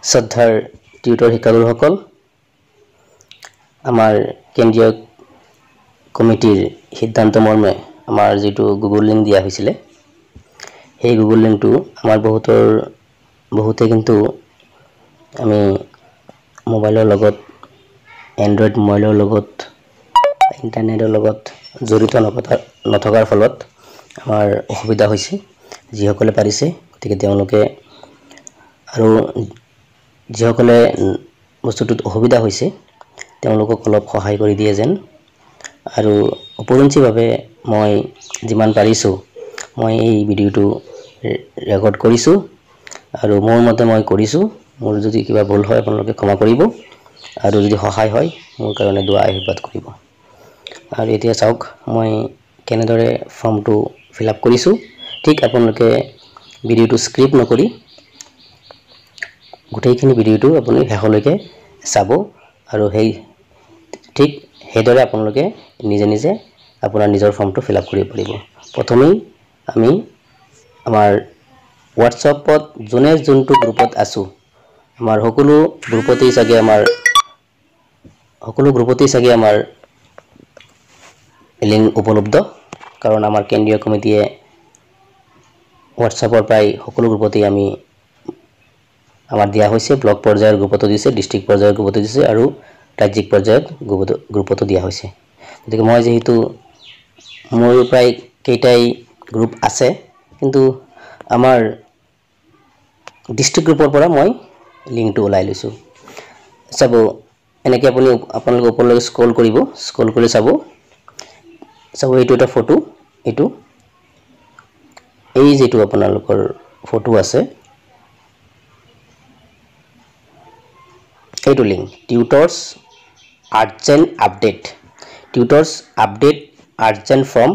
শ্ৰদ্ধাৰ টিউটৰ শিক্ষাগুৰুসকল, আমাৰ কেন্দ্ৰীয় কমিটিৰ সিদ্ধান্ত মৰ্মে আমাৰ যেটো গুগল লিংক দিয়া হৈছিল, সেই গুগল লিংকটো আমাৰ বহুতে কিন্তু আমি মোবাইলৰ লগত এন্ড্ৰইড মোবাইলৰ লগত ইন্টাৰনেটৰ লগত জড়িত নথকাৰ ফলত আমাৰ অসুবিধা হৈছে। যিসকলে পাৰিছে গতিকে তেওঁলোকে আৰু যিসকলে বস্তুটোত অসুবিধা হৈছে তেওঁলোকক অলপ সহায় কৰি দিয়ে যেন। আৰু উপৰঞ্চিভাৱে মই যিমান পাৰিছো মই এই ভিডিঅ'টো ৰেকৰ্ড কৰিছো আৰু মোৰ মতে মই কৰিছো। মোৰ যদি কিবা ভুল হয় আপোনালোকে ক্ষমা কৰিব আৰু যদি সহায় হয় মোৰ কাৰণে দোৱা আশীৰ্বাদ কৰিব। আৰু এতিয়া চাওক মই কেনেদৰে ফৰ্মটো ফিল আপ কৰিছো। ঠিক আপোনালোকে ভিডিঅ'টো স্ক্ৰিপ্ট নকৰি গোটেইখিনি ভিডিঅ'টো আপুনি শেষলৈকে চাব আৰু ঠিক সেইদৰে আপোনালোকে নিজে নিজে আপোনাৰ নিজৰ ফৰ্মটো ফিল আপ কৰিব পাৰিব। প্ৰথমেই আমি আমাৰ হোৱাটছআপত যোনে যোনটো গ্ৰুপত আছো, আমাৰ সকলো গ্ৰুপতেই চাগে আমাৰ লিংক উপলব্ধ, কাৰণ আমাৰ কেন্দ্ৰীয় কমিটিয়ে হোৱাটছআপৰ প্ৰায় সকলো গ্ৰুপতেই আমাৰ দিয়া হৈছে। ব্লক পৰ্যায়ৰ গ্ৰুপতো দিছে, ডিস্ট্ৰিক্ট পৰ্যায়ৰ গ্ৰুপতো দিছে আৰু ৰাজ্যিক পৰ্যায়ত গ্ৰুপতো দিয়া হৈছে। গতিকে মই যেহেতু মোৰ প্ৰায় কেইটাই গ্ৰুপ আছে, কিন্তু আমাৰ ডিস্ট্ৰিক্ট গ্ৰুপৰ পৰা মই লিংকটো ওলাই লৈছো। চাব এনেকৈ আপোনালোকে ওপৰলৈ স্ক্ৰল কৰিব, স্ক্ৰল কৰি চাব এইটো এটা ফটো, এই যেটো আপোনালোকৰ ফটো আছে এইটো link tutors urgent update urgent from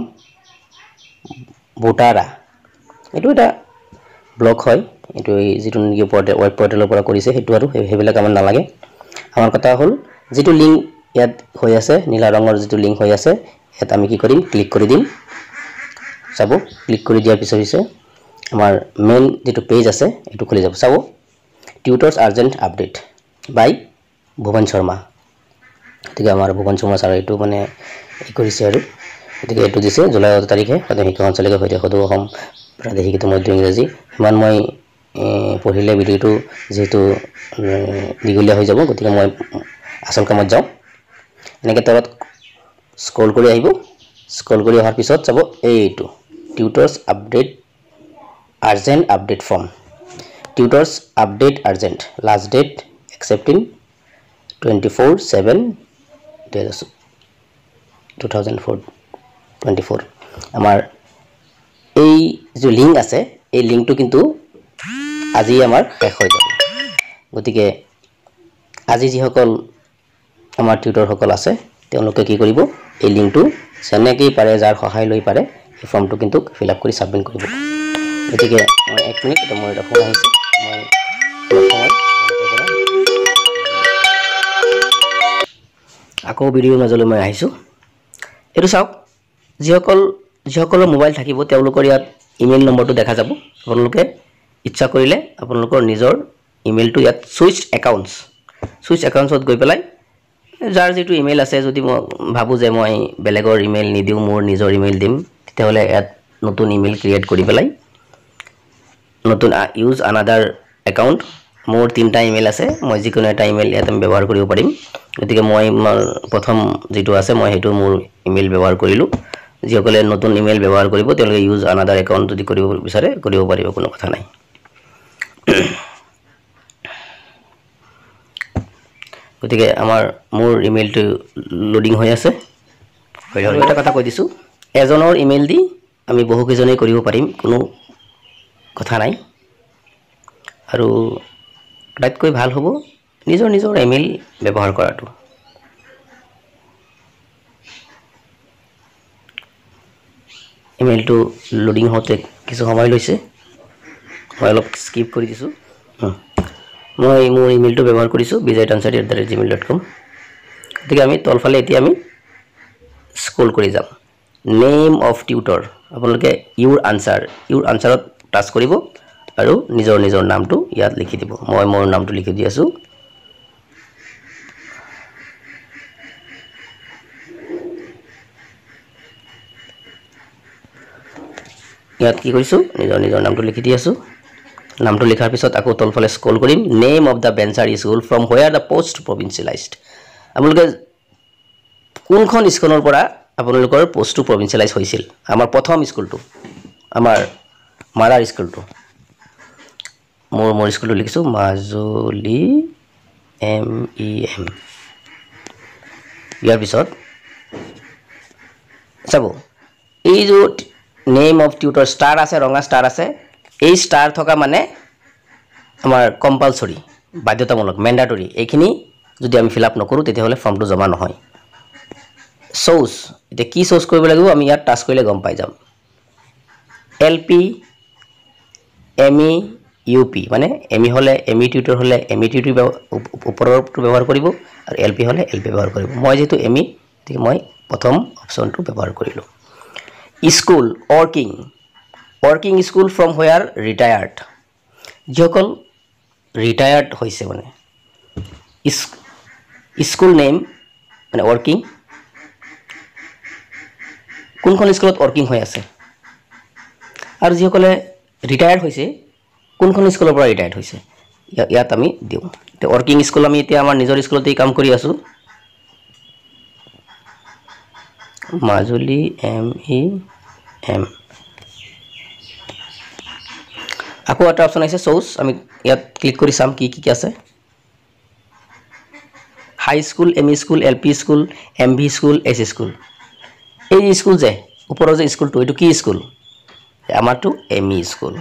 ভোটাৰা। এইটো এটা ব্লগ হয়, এইটো যেটো নেকি ৱেব পৰ্টেলৰ পৰা কৰিছে সেইটো, আৰু সেইবিলাক আমাৰ নালাগে। আমাৰ কথা হ'ল যেটো লিংক ইয়াত হৈ আছে, নীলা ৰঙৰ যেটো লিংক হৈ আছে, ইয়াত আমি কি কৰিম, ক্লিক কৰি দিম। চাব ক্লিক কৰি দিয়াৰ পিছত হৈছে আমাৰ মেইন যেটো পেজ আছে এইটো খুলি যাব। চাব টিউটৰ্ছ আৰ্জেন্ট আপডেট বাই ভুৱন শৰ্মা। গতিকে আমাৰ ভুৱন শৰ্মা ছাৰ এইটো মানে কৰিছে আৰু গতিকে এইটো দিছে জুলাই 8 তাৰিখে প্ৰাথমিক শিক্ষা সঞ্চালকে সৈতে সদৌ অসম প্ৰাদেশিক মধ্য ইংৰাজী। ইমান মই পঢ়িলে ভিডিঅ'টো যিহেতু দীঘলীয়া হৈ যাব, গতিকে মই আচল কামত যাওঁ। এনেকৈ তলত স্ক্ৰল কৰি আহিব, স্ক্ৰল কৰি অহাৰ পিছত চাব এইটো tutors update urgent update form, tutors update urgent, last date accepting 24/7/2024। আমাৰ এই যে লিংক আছে এই লিংকটো কিন্তু আজি আমাৰ শেষ হৈ যাব। গতিকে আজি যিসকল আমাৰ টিউটৰসকল আছে তেওঁলোকে কি কৰিব, এই লিংকটো যেনেকেই পাৰে যাৰ সহায় লৈ পাৰে এই ফৰ্মটো কিন্তু ফিল আপ কৰি ছাবমিট কৰিব। গতিকে মই 1 মিনিট, মোৰ এটা ফোন আহিছে, মই আকৌ ভিডিঅ'ৰ মাজলৈ মই আহিছোঁ। এইটো চাওক, যিসকলৰ মোবাইল থাকিব তেওঁলোকৰ ইয়াত ইমেইল নম্বৰটো দেখা যাব। আপোনালোকে ইচ্ছা কৰিলে আপোনালোকৰ নিজৰ ইমেইলটো ইয়াত ছুইচ একাউণ্টছত গৈ পেলাই যাৰ যেটো ইমেইল আছে, যদি মই ভাবোঁ যে মই বেলেগৰ ইমেইল নিদিওঁ, মোৰ নিজৰ ইমেইল দিম, তেতিয়াহ'লে ইয়াত নতুন ইমেইল ক্ৰিয়েট কৰি পেলাই নতুন ইউজ আনাদাৰ একাউণ্ট, মোৰ 3টা ইমেইল আছে, মই যিকোনো এটা ইমেইল ইয়াত আমি ব্যৱহাৰ কৰিব পাৰিম। গতিকে মই প্ৰথম যেটো আছে মই সেইটো মোৰ ইমেইল ব্যৱহাৰ কৰিলোঁ। যিসকলে নতুন ইমেইল ব্যৱহাৰ কৰিব তেওঁলোকে ইউজ আনাদাৰ একাউণ্ট যদি কৰিব বিচাৰে কৰিব পাৰিব, কোনো কথা নাই। গতিকে মোৰ ইমেইলটো লোডিং হৈ আছে। এটা কথা কৈ দিছোঁ, এজনৰ ইমেইল দি আমি বহুকেইজনেই কৰিব পাৰিম, কোনো কথা নাই। আৰু আটাইতকৈ ভাল হ'ব নিজৰ ইমেইল ব্যৱহাৰ কৰাটো। ইমেইলটো লোডিং হওঁতে কিছু সময় লৈছে, মই অলপ স্কিপ কৰি দিছোঁ। মই মোৰ ইমেইলটো ব্যৱহাৰ কৰিছোঁ bijaytansari@gmail.com। গতিকে আমি তলফালে এতিয়া আমি স্ক্ৰল কৰি যাম। নেম অফ টিউটৰ, আপোনালোকে ইউৰ আনচাৰত টাচ কৰিব আৰু নিজৰ নামটো ইয়াত লিখি দিব মই মোৰ নামটো লিখি দি আছো ইয়াত কি কৰিছো নিজৰ নামটো লিখি দি আছো নামটো লিখাৰ পিছত আকৌ তলফালে স্ক্ৰল কৰিম name of the venture school from where the post provincialised আপোনালোকে কোনখন স্কুলৰ পৰা আপোনালোকৰ পোষ্টটো প্ৰভিন্সিয়েলাইজ হৈছিল আমাৰ প্ৰথম স্কুলটো আমাৰ মাৰাৰ স্কুলটো মোৰ স্কুলটো লিখিছো মাজুলী MEM ইয়াৰ পিছত চাব এই যে নেম অফ টিউটৰ ষ্টাৰ আছে ৰঙা ষ্টাৰ আছে এই ষ্টাৰ থকা মানে আমাৰ কম্পালসৰি বাধ্যতামূলক ম্যান্ডেটৰি এইখিনি যদি আমি ফিল আপ নকৰো তেতিয়া হলে ফৰ্মটো জমা নহয় সোৰ্স এটা কি সোৰ্স কৰিব লাগিব আমি ইয়াত টাচ কৰিলে গম পাই যাম LP ME UP মানে ME হলে ME টিউটৰ হলে ME টিউটৰ ওপৰৰটো ব্যৱহাৰ কৰিব আৰু LP হলে LP ব্যৱহাৰ কৰিব মই যেটো ME ঠিক মই প্ৰথম অপচনটো ব্যৱহাৰ কৰিলো school working school from where retired যকল রিটায়ার্ড হইছে মানে স্কুল নেম মানে working কোনখন স্কুলত working হৈ আছে আৰু যিসকলে ৰিটায়াৰ্ড হৈছে কোনখন স্কুলৰ পৰা ৰিটায়াৰ্ড হৈছে ইয়াত আমি দিও তে working স্কুল আমি এতিয়া আমাৰ নিজৰ স্কুলতেই কাম কৰি আছো মাজুলী MEM আকৌ এটা অপচন আছে সোৰ্স আমি ইয়াত ক্লিক কৰি চাম কি আছে high school ME school LP school MV school S school এই স্কুল যে ওপৰৰ যে স্কুলটো এটো কি স্কুল আমাৰটো ME স্কুল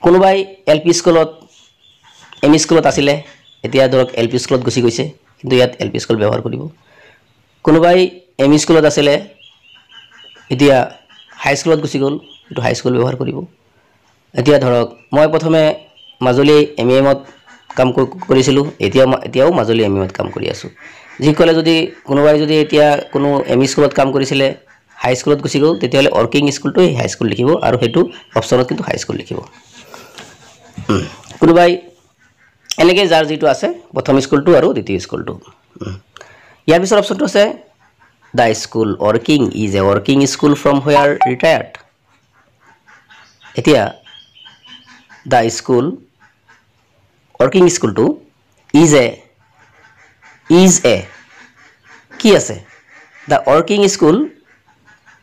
কোনোবাই LP স্কুলত ME স্কুলত আছিল এতিয়া ধৰক LP স্কুলত গুছি গৈছে কিন্তু ইয়াত LP স্কুল ব্যৱহাৰ কৰিব কোনোবাই ME স্কুলত আছিল এতিয়া হাই স্কুলত গুছি গল এটো হাই স্কুল ব্যৱহাৰ কৰিব এতিয়া ধৰক মই প্ৰথমে মাজুলী MEM ত কাম কৰিছিলো এতিয়াও মাজুলী MEM ত কাম কৰি আছো যিকলে যদি কোনোবাই যদি এতিয়া কোনো ME স্কুলত কাম কৰিছিল হাই স্কুলত গুছি গল তেতিয়ালে working স্কুলটো হাই স্কুল লিখিব আৰু হেতু অপচনত কিন্তু হাই স্কুল লিখিব কোনোবাই এনেকে যাৰ যেটো আছে প্ৰথম স্কুলটো আৰু দ্বিতীয় স্কুলটো ইয়াৰ পিছৰ অপচনটো আছে The school working is a working school from where retired. এতিয়া the school working school to is a কি আছে the working school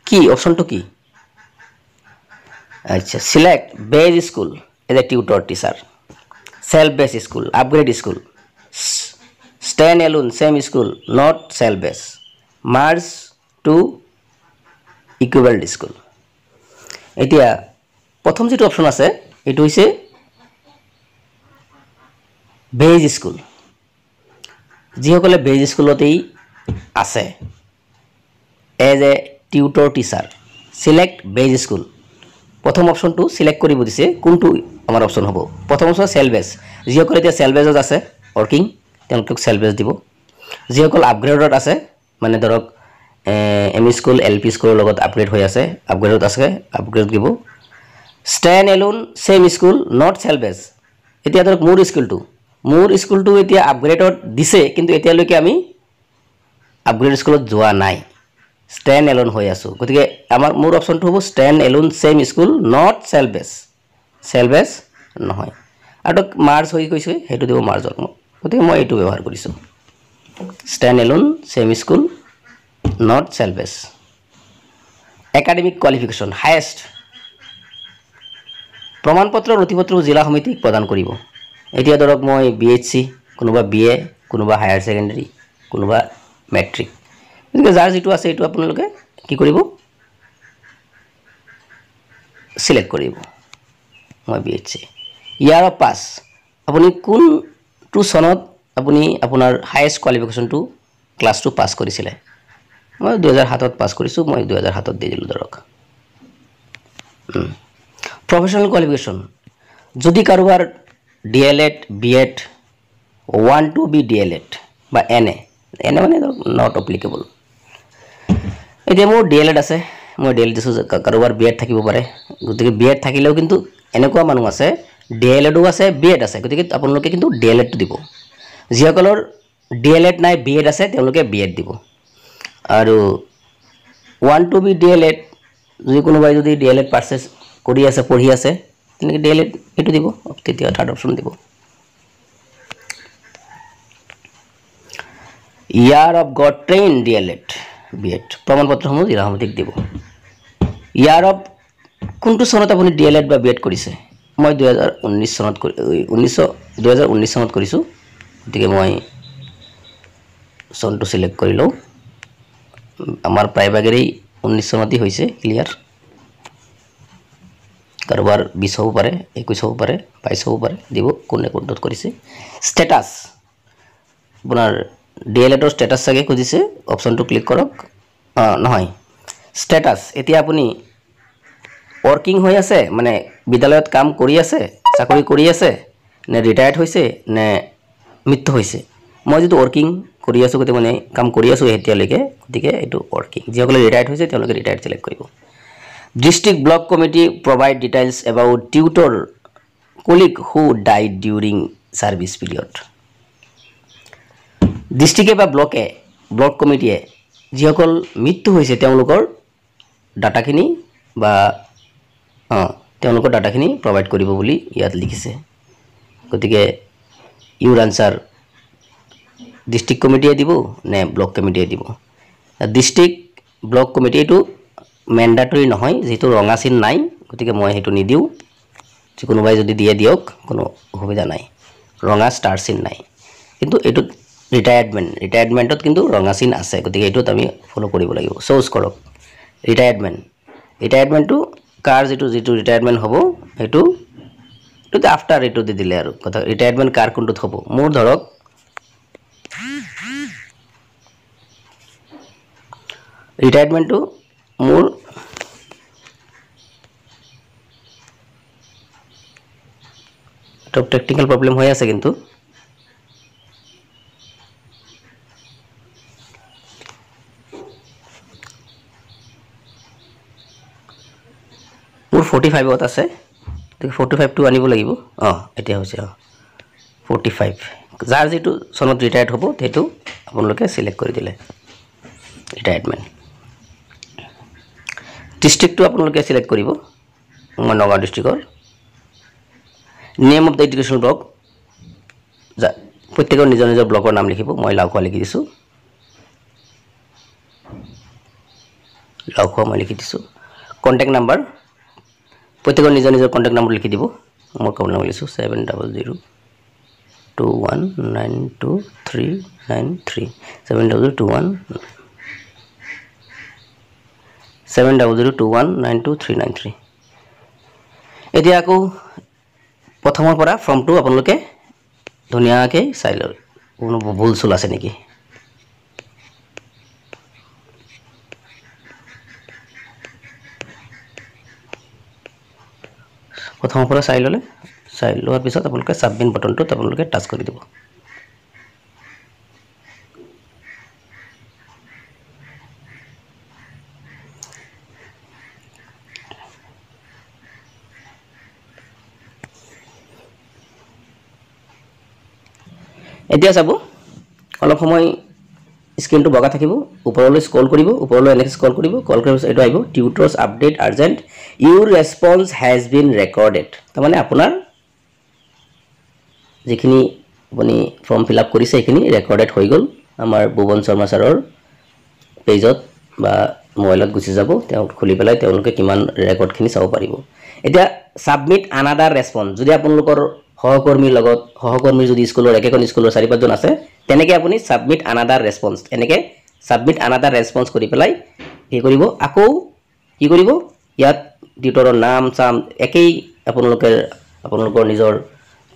কি অপশন তো কি আচ্ছা select base school as a tutor teacher self based school upgrade school stand alone same school not self based merge to equivalent school এতিয়া প্ৰথম যেটো option আছে এটো হৈছে বেজ স্কুল যিসকলে বেজ স্কুলতেই আছে as a tutor teacher select base school প্ৰথম অপচনটো সিলেক্ট কৰিব দিছে কোনটো আমাৰ অপচন হ'ব প্ৰথম অপচন সেল বেজ যিসকলে এতিয়া সেল বেজত আছে working তেওঁলোকক সেল বেজ দিব যিসকল আপগ্ৰেডত আছে মানে ধৰক ME স্কুল LP স্কুলৰ লগত আপগ্ৰেড হৈ আছে আপগ্ৰেডত আছে আপগ্ৰেড দিব stand alone same school not self based এতিয়া ধৰক মোৰ স্কুলটো এতিয়া আপগ্ৰেডত দিছে কিন্তু এতিয়ালৈকে আমি আপগ্ৰেড স্কুলত যোৱা নাই stand alone হৈ আছো গতিকে আমাৰ মোৰ অপচনটো হ'ব stand alone same school not self based নহয় আৰু মাৰ্জ হৈ গৈছে হেতু দিব মাৰ্জত গতিকে মই এটো ব্যৱহাৰ কৰিছো stand alone same school not self based academic qualification highest প্ৰমাণপত্ৰ নথিপত্ৰ জিলা সমিতিক প্ৰদান কৰিব এতিয়া ধৰক মই BHC কোনোবা BA কোনোবা হায়াৰ সেকেন্ডাৰী কোনোবা মেট্ৰিক গতিকে যাৰ যেটো আছে এটো আপোনালোকে কি কৰিব সিলেক্ট কৰিব মই BHC ইয়াৰ পাস আপুনি কোন টু সনত আপুনি আপোনাৰ হাইয়েস্ট কোৱালিফিকেশনটো ক্লাস 2 পাস কৰিছিল মই 2007 ত পাস কৰিছো মই 2007 ত দিছিলো ধৰক professional qualification যদি কাৰোবাৰ DLED BEd want to be DLED বা NA মানে not applicable এতিয়া মোৰ DLED আছে মই DLED দিছোঁ কাৰোবাৰ B.Ed থাকিব পাৰে গতিকে B.Ed থাকিলেও কিন্তু এনেকুৱা মানুহ আছে DLEDও আছে B.Ed আছে গতিকে আপোনালোকে কিন্তু DLED দিব যিসকলৰ DLED নাই B.Ed আছে তেওঁলোকে B.Ed দিব আৰু want to be DLED যদি কোনোবাই যদি DLED পাৰচেজ কৰি আছে পঢ়ি আছে তেনেকৈ DLED এটো দিব তেতিয়া থাৰ্ড অপচন দিব year of got trained DLED B.Ed প্ৰমাণপত্ৰসমূহ জিলাসমূহ দিব year of কোনটো চনত আপুনি DLED বা B.Ed কৰিছে মই 2019 চনত 2019 চনত কৰিছো গতিকে মই চনটো সিলেক্ট কৰি লও আমাৰ প্ৰায়ভাগেই 19 চনতেই হৈছে ক্লিয়াৰ কাৰোবাৰ 20 হ'ব পাৰে 21 হ'ব পাৰে 22 হ'ব পাৰে দিব কোনে কোনটোত কৰিছে ষ্টেটাস আপোনাৰ DLEDৰ ষ্টেটাস চাগে খুজিছে অপচনটো ক্লিক কৰক নহয় ষ্টেটাস এতিয়া আপুনি working হৈ আছে মানে বিদ্যালয়ত কাম কৰি আছে চাকৰি কৰি আছে নে ৰিটায়াৰ্ড হৈছে নে মৃত্যু হৈছে মই যেটো working কৰি আছো গতে মানে কাম কৰি আছো এতিয়ালৈকে গতিকে এটো working যিসকলে ৰিটায়াৰ্ড হৈছে তেওঁলোকে ৰিটায়াৰ্ড সিলেক্ট কৰিব district block committee provide details about tutor colleague who died during service period ডিস্ট্ৰিক্টে বা ব্লক কমিটিয়ে যিসকল মৃত্যু হৈছে তেওঁলোকৰ ডাটাখিনি বা তেওঁলোকৰ ডাটাখিনি প্ৰভাইড কৰিব বুলি ইয়াত লিখিছে গতিকে ইউৰ আনসাৰ ডিস্ট্ৰিক্ট কমিটিয়ে দিব নে ব্লক কমিটিয়ে দিব ডিস্ট্ৰিক্ট ব্লক কমিটিটো ম্যান্ডেটৰি নহয় যেটো ৰঙা চিন নাই গতিকে মই হেতু নিদিও যে কোনোবাই যদি দিয়ে দিওক কোনো অসুবিধা নাই ৰঙা ষ্টাৰ চিন নাই কিন্তু এটো ৰিটায়াৰমেন্টত কিন্তু ৰঙা চিন আছে গতিকে এটোত আমি ফলো কৰিব লাগিব সোৰ্স কৰক ৰিটায়াৰমেন্টটো কাৰ যেটো ৰিটায়াৰমেন্ট হ'ব হেতু আফটাৰ এটো দি দিলে আৰু কথা ৰিটায়াৰমেন্ট কাৰ কোনটোত হ'ব মোৰ ধৰক ৰিটায়াৰমেন্টটো মোৰ টপ টেকনিক্যাল প্ৰবলেম হৈ আছে কিন্তু মোৰ 45 ত আছে 45 টো আনিব লাগিব এতিয়া হৈছে 45 যাৰ যেটো সনত ৰিটায়াৰ্ড হ'ব তেটো আপোনালোকে সিলেক্ট কৰি দিলে ৰিটায়াৰমেন্ট ডিস্ট্ৰিক্টটো আপোনালোকে সিলেক্ট কৰিব মই নগাঁও ডিস্ট্ৰিক্টৰ name of the education block প্ৰত্যেকৰ নিজৰ নিজৰ ব্লকৰ নাম লিখিব মই লাউখোৱা লিখি দিছো লাউখোৱা মই লিখি দিছো কন্টাক্ট নাম্বাৰ প্ৰত্যেকৰ নিজৰ নিজৰ কন্টাক্ট নাম্বাৰ লিখি দিব মই কম নাম লিখিছো 7002192393 7002192393 এতিয়া আকৌ প্ৰথমৰ পৰা ফৰ্মটো আপোনালোকে ধুনিয়াকৈ চাই লওক কোনো ভুল চুল আছে নেকি প্ৰথমৰ পৰা চাই লোৱাৰ পিছত আপোনালোকে সাবমিট বাটনটো আপোনালোকে টাচ কৰি দিব এতিয়া চাব অলপ সময় স্ক্ৰিনটো বগা থাকিব ওপৰলৈ স্ক্ৰল কৰিব ওপৰলৈ এনেকৈ স্ক্ৰল কৰিব কল কৰিব এটো আহিব tutors update urgent your response has been recorded তাৰমানে আপোনাৰ যিখিনি আপুনি ফৰ্ম ফিল আপ কৰিছে এইখিনি ৰেকৰ্ডেড হৈ গল আমাৰ ভুৱন শৰ্মা ছাৰৰ পেজত বা মোবাইলত গুচি যাব তেওঁ খুলি পেলাই তেওঁলোকে কিমান ৰেকৰ্ডখিনি চাব পাৰিব এতিয়া সাবমিট আনাদাৰ ৰেসপন্স যদি আপোনালোকৰ সহকৰ্মীৰ যদি স্কুলৰ একেখন স্কুলৰ 4-5 জন আছে তেনেকৈ আপুনি সাবমিট আনাদাৰ ৰেসপন্স এনেকৈ সাবমিট আনাদাৰ ৰেসপন্স কৰি পেলাই কি কৰিব আকৌ কি কৰিব ইয়াত টিউটৰৰ নাম চাম একেই আপোনালোকৰ নিজৰ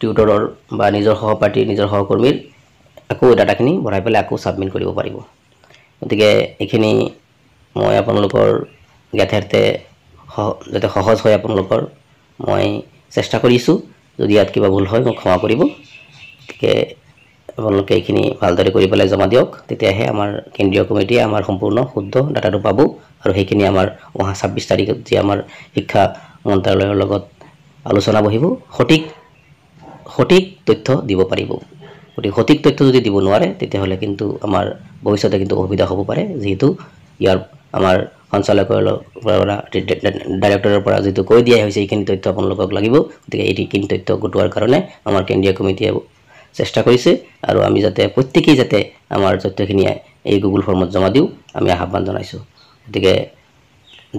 টিউটৰৰ বা নিজৰ সহপাঠী নিজৰ সহকৰ্মীৰ আকৌ ডাটাখিনি ভৰাই পেলাই আকৌ সাবমিট কৰিব পাৰিব গতিকে এইখিনি মই আপোনালোকৰ জ্ঞাতাৰ্থে যাতে সহজ হয় আপোনালোকৰ মই চেষ্টা কৰিছো যদি ইয়াত কিবা ভুল হয় মোক ক্ষমা কৰিব গতিকে আপোনালোকে এইখিনি ভালদৰে কৰি পেলাই জমা দিয়ক, তেতিয়াহে আমাৰ কেন্দ্ৰীয় কমিটিয়ে আমাৰ সম্পূৰ্ণ শুদ্ধ ডাটাটো পাব আৰু সেইখিনি আমাৰ অহা 26 তাৰিখত যে আমাৰ শিক্ষা মন্ত্ৰালয়ৰ লগত আলোচনা বহিব, সঠিক তথ্য দিব পাৰিব। গতিকে সঠিক তথ্য যদি দিব নোৱাৰে তেতিয়াহ'লে কিন্তু আমাৰ ভৱিষ্যতে কিন্তু অসুবিধা হ'ব পাৰে, যিহেতু ইয়াৰ আমাৰ সঞ্চালকালয়ৰ পৰা ডাইৰেক্টৰৰ পৰা যিটো কৈ দিয়া হৈছে এইখিনি তথ্য আপোনালোকক লাগিব। গতিকে এইখিনি তথ্য গোটোৱাৰ কাৰণে আমাৰ কেন্দ্ৰীয় কমিটিয়ে চেষ্টা কৰিছে আৰু আমি যাতে প্ৰত্যেকেই যাতে আমাৰ তথ্যখিনি এই গুগল ফৰ্মত জমা দিওঁ আমি আহ্বান জনাইছোঁ। গতিকে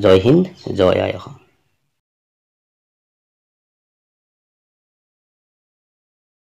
জয় হিন্দ, জয় আই অসম।